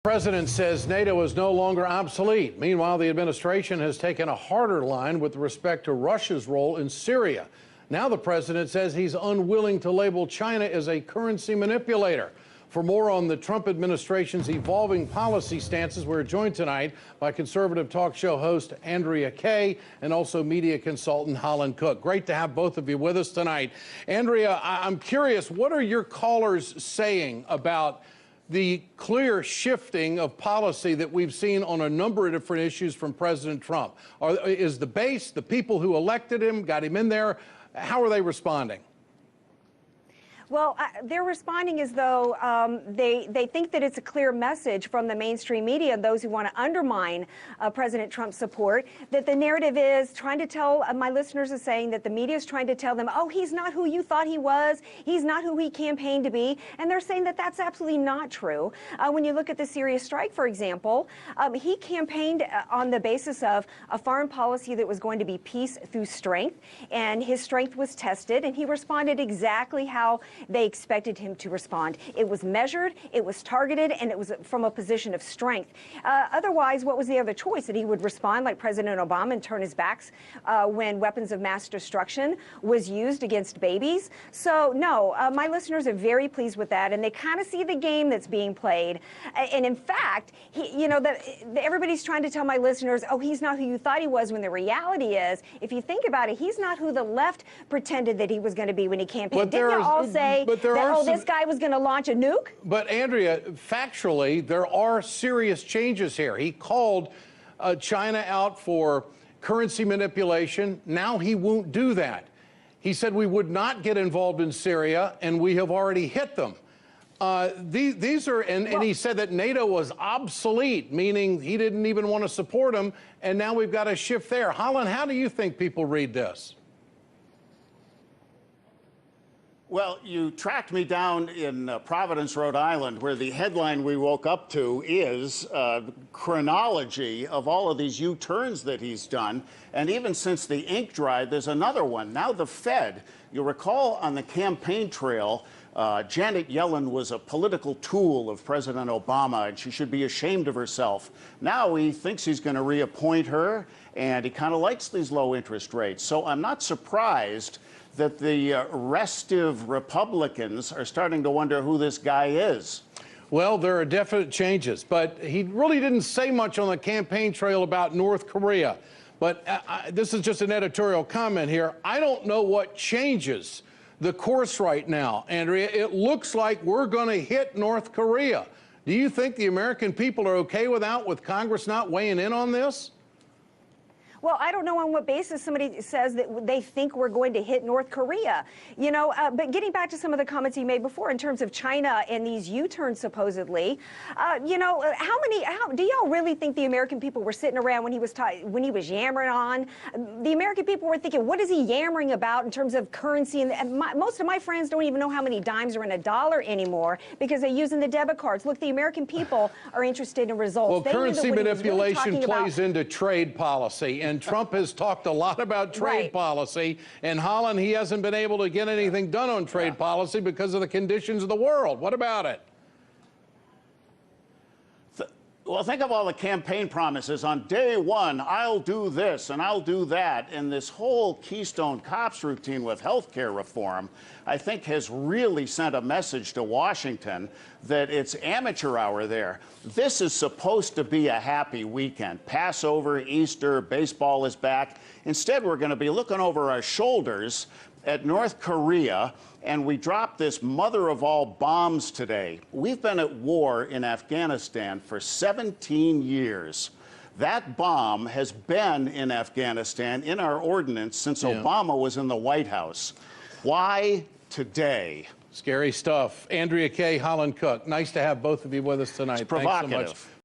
The president says NATO is no longer obsolete. Meanwhile, the administration has taken a harder line with respect to Russia's role in Syria. Now the president says he's unwilling to label China as a currency manipulator. For more on the Trump administration's evolving policy stances, we're joined tonight by conservative talk show host Andrea Kay and also media consultant Holland Cooke. Great to have both of you with us tonight. Andrea, I'm curious, what are your callers saying about the clear shifting of policy that we've seen on a number of different issues from President Trump? Is the base, the people who elected him, got him in there, how are they responding? Well, they're responding as though they think that it's a clear message from the mainstream media and those who want to undermine President Trump's support, that the narrative is trying to tell, my listeners are saying that the media is trying to tell them, oh, he's not who you thought he was, he's not who he campaigned to be, and they're saying that that's absolutely not true. When you look at the Syria strike, for example, he campaigned on the basis of a foreign policy that was going to be peace through strength, and his strength was tested, and he responded exactly how they expected him to respond. It was measured, it was targeted, and it was from a position of strength. Otherwise, what was the other choice? That he would respond like President Obama and turn his backs when weapons of mass destruction was used against babies? So, no, my listeners are very pleased with that, and they kind of see the game that's being played. And in fact, everybody's trying to tell my listeners, oh, he's not who you thought he was, when the reality is, if you think about it, he's not who the left pretended that he was going to be when he campaigned. Didn't you all say this guy was going to launch a nuke? But Andrea, factually, there are serious changes here. He called China out for currency manipulation. Now he won't do that. He said we would not get involved in Syria, and we have already hit them. And he said that NATO was obsolete, meaning he didn't even want to support him, and now we've got a shift there. Holland, how do you think people read this? Well, you tracked me down in Providence, Rhode Island, where the headline we woke up to is chronology of all of these U-turns that he's done. And even since the ink dried, there's another one. Now the Fed, you recall on the campaign trail, Janet Yellen was a political tool of President Obama, and she should be ashamed of herself. Now he thinks he's going to reappoint her, and he kind of likes these low interest rates. So I'm not surprised that the restive Republicans are starting to wonder who this guy is. Well, there are definite changes, but he really didn't say much on the campaign trail about North Korea. But this is just an editorial comment here. I don't know what changes the course right now, Andrea. It looks like we're going to hit North Korea. Do you think the American people are okay with Congress not weighing in on this? Well, I don't know on what basis somebody says that they think we're going to hit North Korea. You know, but getting back to some of the comments you made before in terms of China and these U-turns supposedly, you know, how do y'all really think the American people were sitting around when he was yammering on? The American people were thinking, what is he yammering about in terms of currency? And most of my friends don't even know how many dimes are in a dollar anymore because they're using the debit cards. Look, the American people are interested in results. Well, currency manipulation plays into trade policy. And Trump has talked a lot about trade policy. And Holland, he hasn't been able to get anything done on trade policy because of the conditions of the world. What about it? Well, think of all the campaign promises. On day one, I'll do this and I'll do that. And this whole Keystone Cops routine with health care reform, I think, has really sent a message to Washington that it's amateur hour there. This is supposed to be a happy weekend. Passover, Easter, baseball is back. Instead, we're going to be looking over our shoulders at North Korea, and we dropped this mother of all bombs today. We've been at war in Afghanistan for 17 years. That bomb has been in Afghanistan in our ordinance since Obama was in the White House. Why today? Scary stuff. Andrea Kay, Holland Cooke. Nice to have both of you with us tonight. It's provocative. Thanks so much.